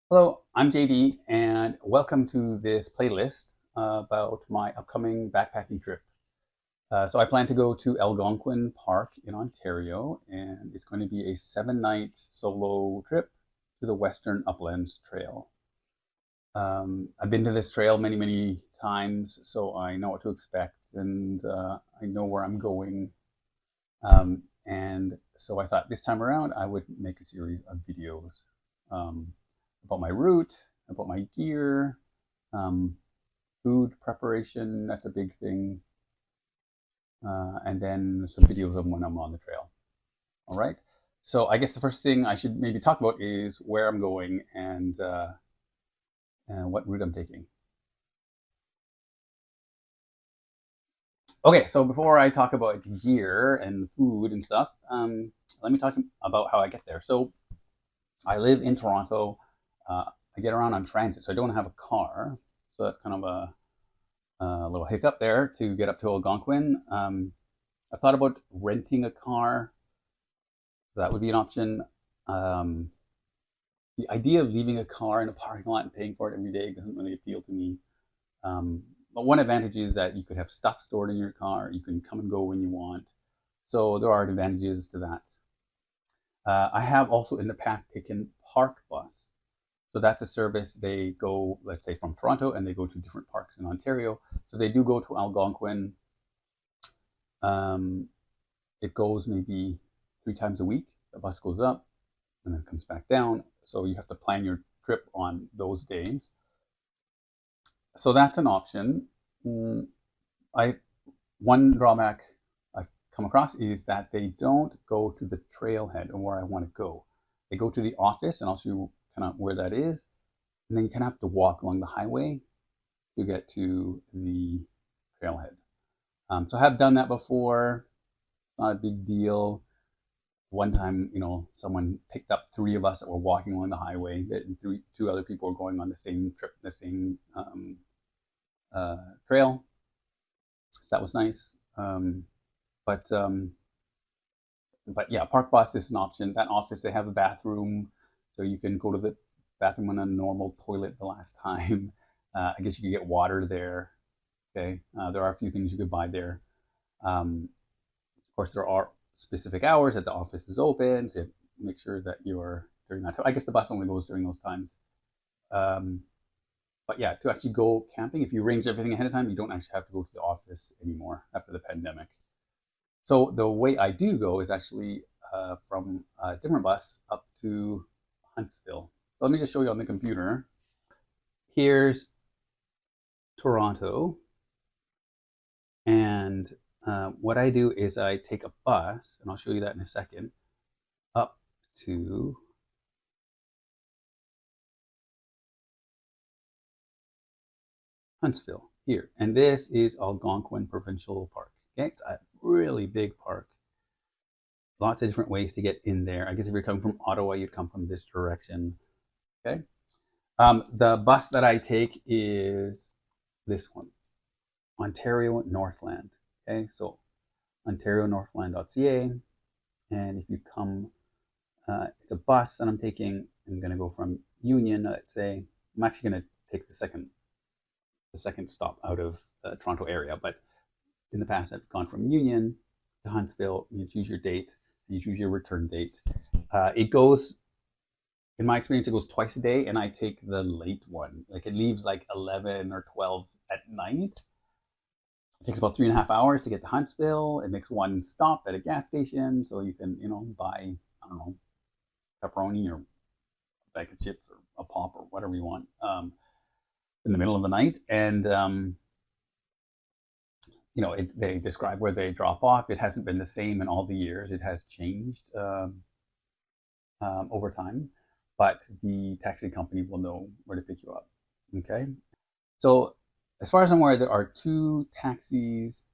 Hello, I'm JD, and welcome to this playlist about my upcoming backpacking trip. So I plan to go to Algonquin Park in Ontario, and it's going to be a 7-night solo trip to the Western Uplands Trail. I've been to this trail many, many times, so I know what to expect, and I know where I'm going. And so I thought this time around I would make a series of videos um, about my route, about my gear, um, food preparation, that's a big thing, and then some videos of when I'm on the trail. All right. So I guess the first thing I should maybe talk about is where I'm going and what route I'm taking. Okay, so before I talk about gear and food and stuff, let me talk about how I get there. So I live in Toronto. I get around on transit, so I don't have a car. So that's kind of a little hiccup there to get up to Algonquin. I thought about renting a car. So that would be an option. Um, the idea of leaving a car in a parking lot and paying for it every day doesn't really appeal to me. But one advantage is that you could have stuff stored in your car. You can come and go when you want. So there are advantages to that. I have also in the past taken Park Bus. So that's a service. They go, let's say, from Toronto, and they go to different parks in Ontario. So they do go to Algonquin. Um, it goes maybe 3 times a week. The bus goes up and then comes back down. So you have to plan your trip on those days. So that's an option. Mm, I One drawback I've come across is that they don't go to the trailhead or where I want to go. They go to the office, and I'll show you kind of where that is, and then you kind of have to walk along the highway to get to the trailhead. So I have done that before. It's not a big deal. One time, someone picked up three of us that were walking along the highway. That two other people were going on the same trip, the same trail. So that was nice. But but yeah, Park Bus is an option. That office, they have a bathroom, so you can go to the bathroom on a normal toilet the last time. I guess you could get water there. Okay, there are a few things you could buy there. Of course, there are specific hours that the office is open, so make sure that you're during that time. I guess the bus only goes during those times. Um, but yeah, to actually go camping, if you arrange everything ahead of time, you don't actually have to go to the office anymore after the pandemic. So the way I do go is actually from a different bus up to Huntsville. So let me just show you on the computer. Here's Toronto, and what I do is I take a bus, and I'll show you that in a second, up to Huntsville here. And this is Algonquin Provincial Park. Okay, it's a really big park. Lots of different ways to get in there. I guess if you're coming from Ottawa, you'd come from this direction. Okay. The bus that I take is this one, Ontario Northland. Okay, so ontarionorthland.ca. And if you come, it's a bus that I'm taking. I'm going to go from Union, let's say. I'm actually going to take the second stop out of the Toronto area, but in the past I've gone from Union to Huntsville. You choose your date, you choose your return date. It goes, in my experience, it goes twice a day, and I take the late one. Like it leaves like 11 or 12 at night. It takes about 3.5 hours to get to Huntsville. It makes one stop at a gas station, so you can, buy, I don't know, pepperoni or a bag of chips or a pop or whatever you want in the middle of the night. And they describe where they drop off. It hasn't been the same in all the years. It has changed over time, but the taxi company will know where to pick you up. Okay. So, as far as I'm aware, there are two taxis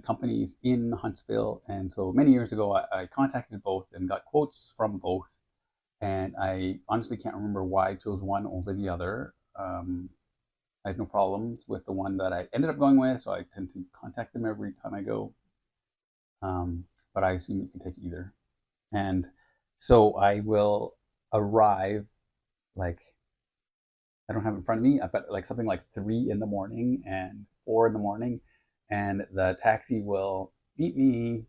companies in Huntsville. And so many years ago, I contacted both and got quotes from both. And I honestly can't remember why I chose one over the other. I had no problems with the one that I ended up going with, so I tend to contact them every time I go. But I assume you can take either. And so I will arrive like I don't have it in front of me, but like something like 3 in the morning and 4 in the morning, and the taxi will meet me.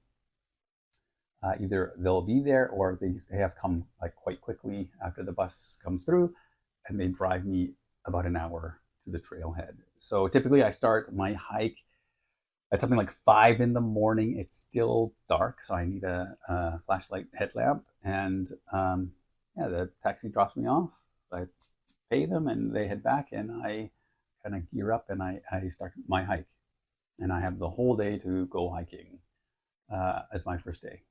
Either they'll be there or they have come like quite quickly after the bus comes through, and they drive me about an hour to the trailhead. So typically, I start my hike at something like 5 in the morning. It's still dark, so I need a flashlight headlamp, and yeah, the taxi drops me off. I pay them, and they head back, and I kind of gear up, and I start my hike, and I have the whole day to go hiking as my first day.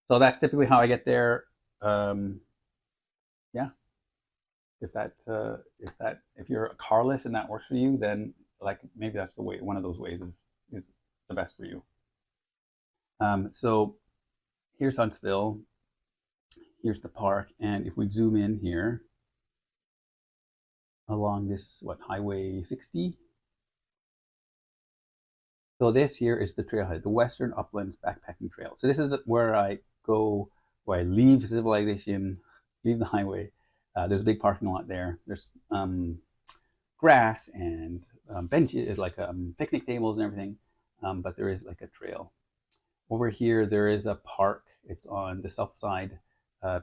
So that's typically how I get there. Um, yeah, if you're carless and that works for you, then like maybe that's the way. One of those ways is the best for you. So here's Huntsville. Here's the park, and if we zoom in here along this Highway 60. So this here is the trailhead, the Western Uplands Backpacking Trail. So this is where I go, where I leave civilization, leave the highway. There's a big parking lot there. There's grass and benches, like picnic tables and everything. But there is like a trail. Over here, there is a park. It's on the south side.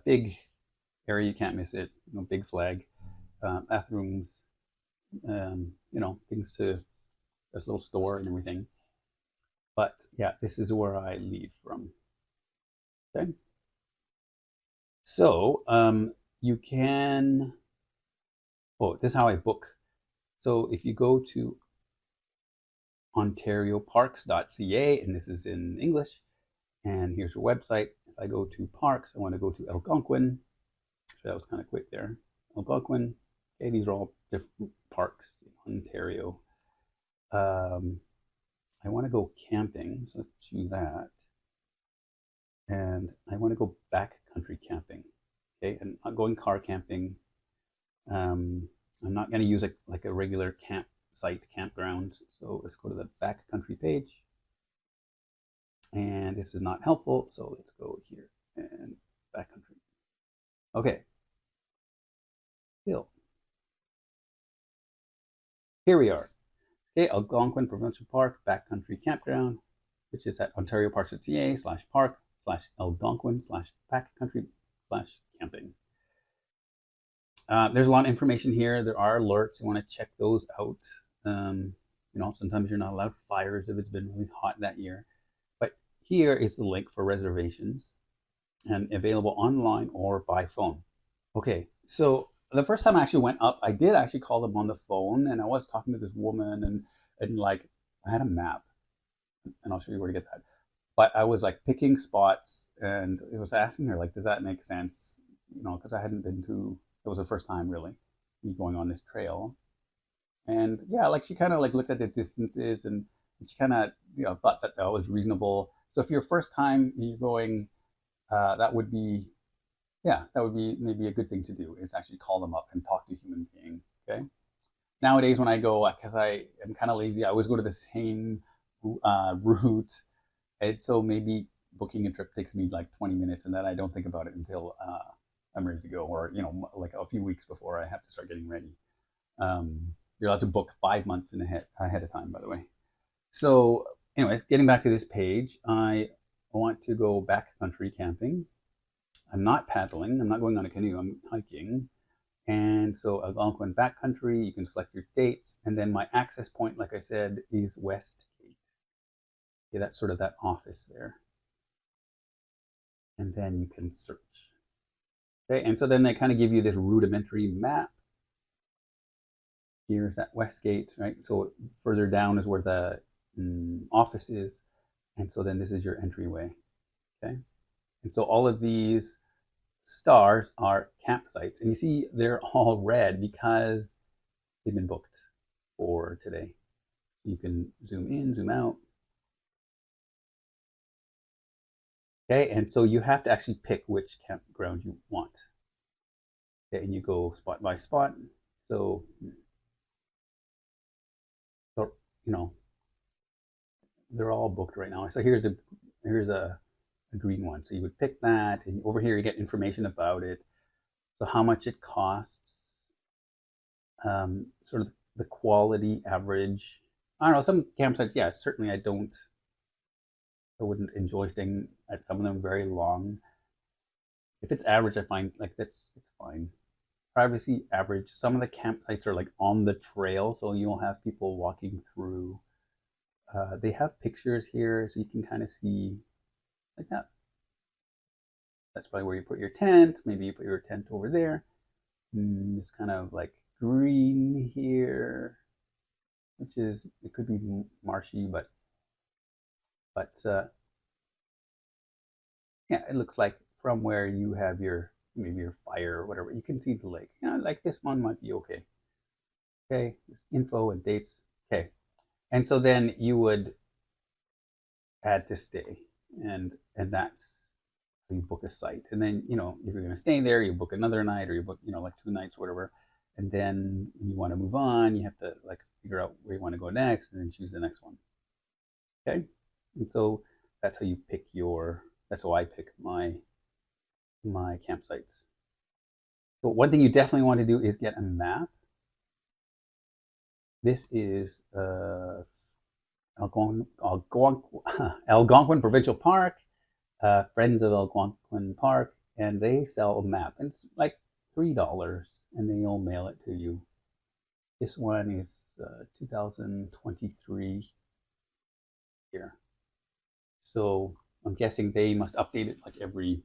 Big area, you can't miss it. Big flag, bathrooms, things to, there's a little store and everything. But yeah, this is where I leave from. Okay. So you can, this is how I book. So if you go to ontarioparks.ca, and this is in English, and here's your website. If I go to parks, I want to go to Algonquin. So that was kind of quick there. Algonquin. Okay, these are all different parks in Ontario. I want to go camping, so let's choose that. And I want to go backcountry camping. Okay, and I'm not going car camping. I'm not going to use like a regular campsite campground. So let's go to the backcountry page. And this is not helpful, so let's go here and backcountry. Okay. Hill. Here we are. Okay, Algonquin Provincial Park Backcountry Campground, which is at ontarioparks.ca/park/Algonquin/backcountry/camping. There's a lot of information here. There are alerts. You want to check those out. Sometimes you're not allowed fires if it's been really hot that year. But here is the link for reservations, and available online or by phone. Okay, so the first time I actually went up, I did actually call them on the phone, and I was talking to this woman, and like I had a map, and I'll show you where to get that. But I was like picking spots, and it was asking her like, does that make sense? Because I hadn't been to. It was the first time really me going on this trail, and yeah, like she kind of like looked at the distances, and she kind of thought that was reasonable. So if you're first time you're going, that would be maybe a good thing to do, is actually call them up and talk to a human being. Okay. Nowadays, when I go, because I am kind of lazy, I always go to the same route, and so maybe booking a trip takes me like 20 minutes, and then I don't think about it until I'm ready to go, or like a few weeks before I have to start getting ready. You're allowed to book 5 months ahead of time, by the way. So, anyways, getting back to this page, I want to go backcountry camping. I'm not paddling. I'm not going on a canoe. I'm hiking. And so Algonquin Backcountry, you can select your dates. And then my access point, like I said, is West Gate. Okay, that's sort of that office there. And then you can search. Okay, and so then they kind of give you this rudimentary map. Here's that West Gate, right? So further down is where the office is. And so then this is your entryway. Okay. And so all of these stars are campsites, and you see they're all red because they've been booked for today. You can zoom in, zoom out. Okay, and so you have to actually pick which campground you want. Okay, and you go spot by spot. So they're all booked right now. So here's a green one. So you would pick that, and over here you get information about it. So how much it costs, sort of the quality average. I don't know, some campsites, yeah, certainly I wouldn't enjoy staying at some of them very long. If it's average, I find like it's fine. Privacy average. Some of the campsites are like on the trail, so you'll have people walking through. They have pictures here, so you can kind of see like that. That's probably where you put your tent. Maybe you put your tent over there. It's kind of like green here, which is, it could be marshy, but yeah, it looks like from where you have your, maybe your fire or whatever, you can see the lake. Like this one might be okay. Okay, info and dates. Okay, and so then you would add to stay, and that's how you book a site. And then if you're going to stay there, you book another night, or you book like 2 nights or whatever. And then when you want to move on, you have to like figure out where you want to go next, and then choose the next one. Okay, and so that's how you pick your. That's how I pick my campsites. So one thing you definitely want to do is get a map. This is Algonquin Provincial Park, Friends of Algonquin Park, and they sell a map. And it's like $3, and they'll mail it to you. This one is 2023 here. So I'm guessing they must update it like every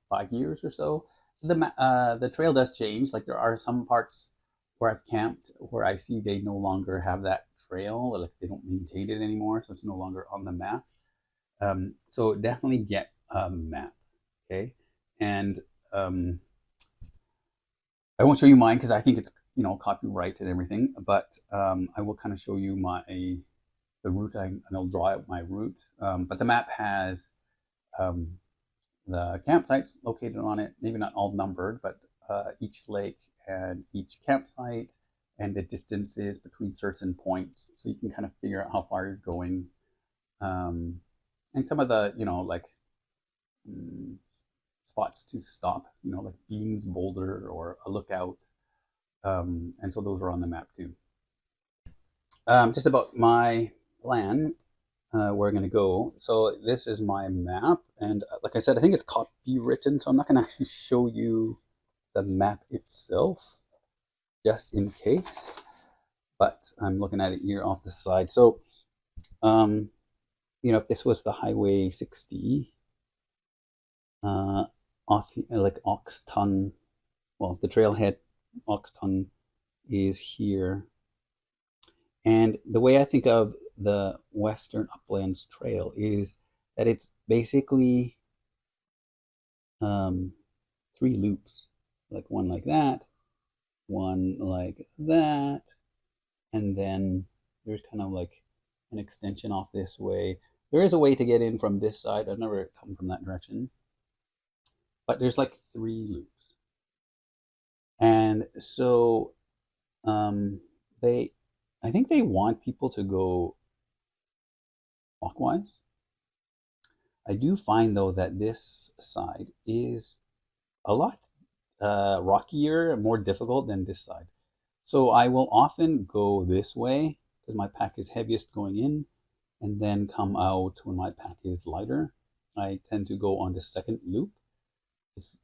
5 years or so. The trail does change. Like there are some parts where I've camped where I see they no longer have that trail, or like they don't maintain it anymore, so it's no longer on the map. So definitely get a map, okay? And I won't show you mine because I think it's copyright and everything, but I will kind of show you the route, and I'll draw out my route. But the map has the campsites located on it, maybe not all numbered, but each lake and each campsite, and the distances between certain points, so you can kind of figure out how far you're going. And some of the like spots to stop, like Beans Boulder or a lookout, and so those are on the map too. Just about my plan, where I'm going to go. So this is my map, and like I said, I think it's copywritten, so I'm not going to actually show you the map itself, just in case. But I'm looking at it here off the side. So, if this was the Highway 60, off like Ox Tongue, well, the trailhead Ox Tongue is here. And the way I think of the Western Uplands Trail is that it's basically 3 loops, like one like that, one like that, and then there's kind of like an extension off this way. There is a way to get in from this side. I've never come from that direction, but there's like 3 loops. And so I think they want people to go clockwise. I do find though that this side is a lot rockier, more difficult than this side. So I will often go this way because my pack is heaviest going in, and then come out when my pack is lighter. I tend to go on the second loop.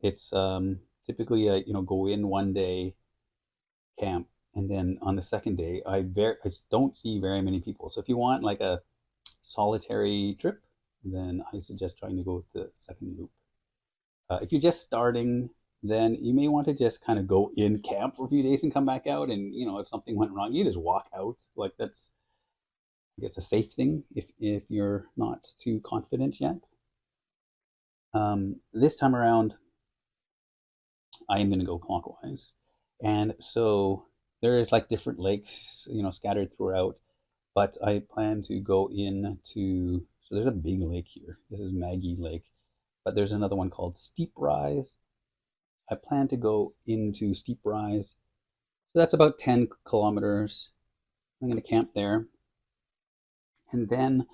It's typically a go in one day, camp, and then on the second day I don't see very many people. So if you want like a solitary trip, then I suggest trying to go with the second loop. If you're just starting, then you may want to just kind of go in camp for a few days and come back out. And if something went wrong, you just walk out. Like that's, I guess, a safe thing if you're not too confident yet. This time around, I am going to go clockwise, and so there is like different lakes, scattered throughout. But I plan to go into, so there's a big lake here. This is Maggie Lake, but there's another one called Steep Rise. I plan to go into Steep Rise. So that's about 10 kilometers. I'm going to camp there. And then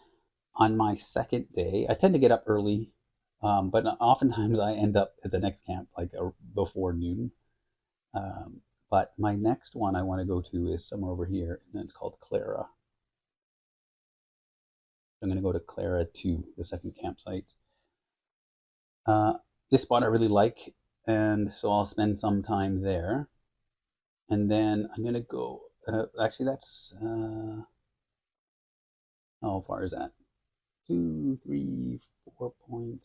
on my second day, I tend to get up early, but oftentimes I end up at the next camp like before noon. But my next one I want to go to is somewhere over here, and it's called Clara. I'm going to go to Clara 2, the second campsite. This spot I really like, and so I'll spend some time there. And then I'm going to go, actually that's, how far is that? 2, 3, 4.6,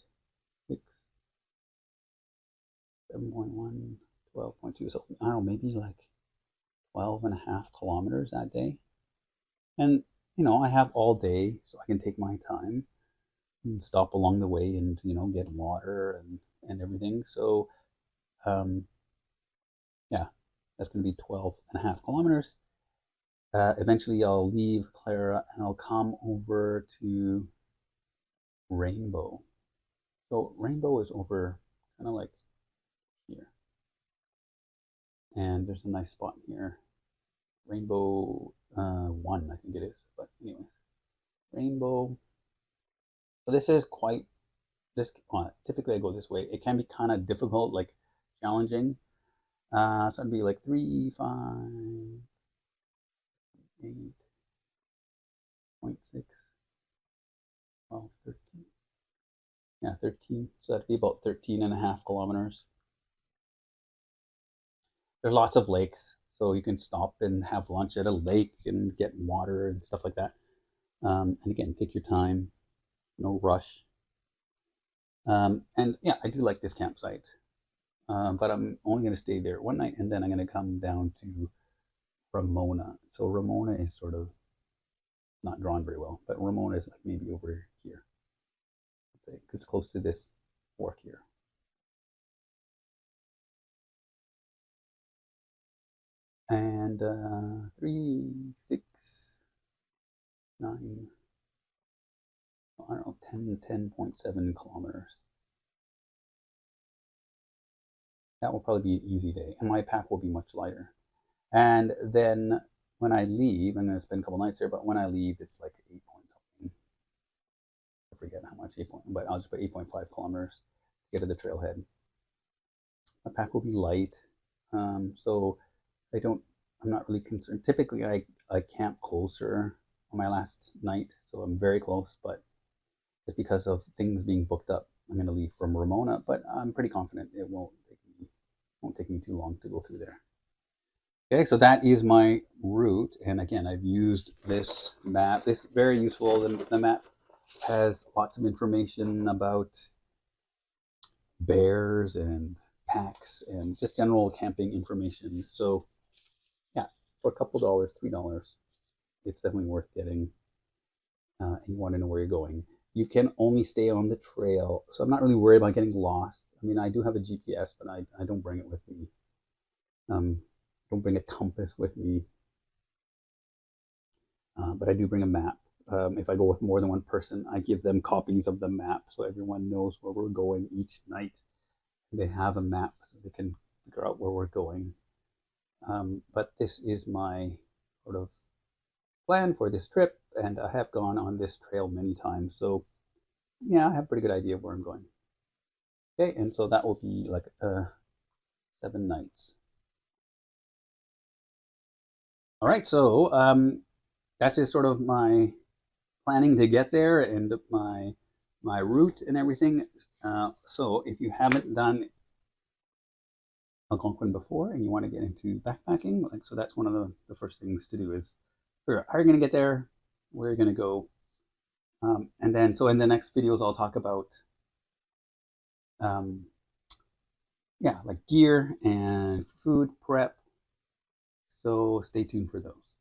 7.1, 12.2. So I don't know, maybe like 12.5 kilometers that day. And, I have all day, so I can take my time and stop along the way and, get water and everything. So, yeah, that's going to be 12.5 kilometers. Eventually, I'll leave Clara and I'll come over to Rainbow. So Rainbow is over kind of like here. And there's a nice spot here. Rainbow 1, I think it is. But anyway, Rainbow. So this is quite, typically I go this way. It can be kind of difficult, like challenging. So it'd be like 3, 5, 8.6, 12, 13. Yeah, 13. So that'd be about 13.5 kilometers. There's lots of lakes, so you can stop and have lunch at a lake and get water and stuff like that. And again, take your time, no rush. And yeah, I do like this campsite, but I'm only going to stay there one night, and then I'm going to come down to Ramona. So Ramona is sort of not drawn very well, but Ramona is like maybe over here. Let's say it's close to this fork here. And 3, 6, 9, I don't know, 10.7 kilometers. That will probably be an easy day, and my pack will be much lighter. And then when I leave, I'm going to spend a couple nights there, but when I leave, it's like 8 point something. I forget how much, but I'll just put 8.5 kilometers to get to the trailhead. My pack will be light, so I'm not really concerned. Typically, I camp closer on my last night, so I'm very close, but just because of things being booked up, I'm going to leave from Ramona, but I'm pretty confident it won't take me too long to go through there. Okay, so that is my route, and again, I've used this map. This is very useful. The map has lots of information about bears and packs and just general camping information. So yeah, for a couple dollars, $3, it's definitely worth getting. And you want to know where you're going. You can only stay on the trail, so I'm not really worried about getting lost. I mean, I do have a GPS, but I don't bring it with me. Don't bring a compass with me, but I do bring a map. If I go with more than one person, I give them copies of the map so everyone knows where we're going each night. They have a map so they can figure out where we're going. But this is my sort of plan for this trip, and I have gone on this trail many times, so yeah, I have a pretty good idea of where I'm going. Okay, and so that will be like 7 nights. All right, so that's just sort of my planning to get there and my route and everything. So if you haven't done Algonquin before and you want to get into backpacking, like, so that's one of the first things to do is figure out how you're going to get there, where you're going to go. And then, so in the next videos, I'll talk about, yeah, like gear and food prep. So stay tuned for those.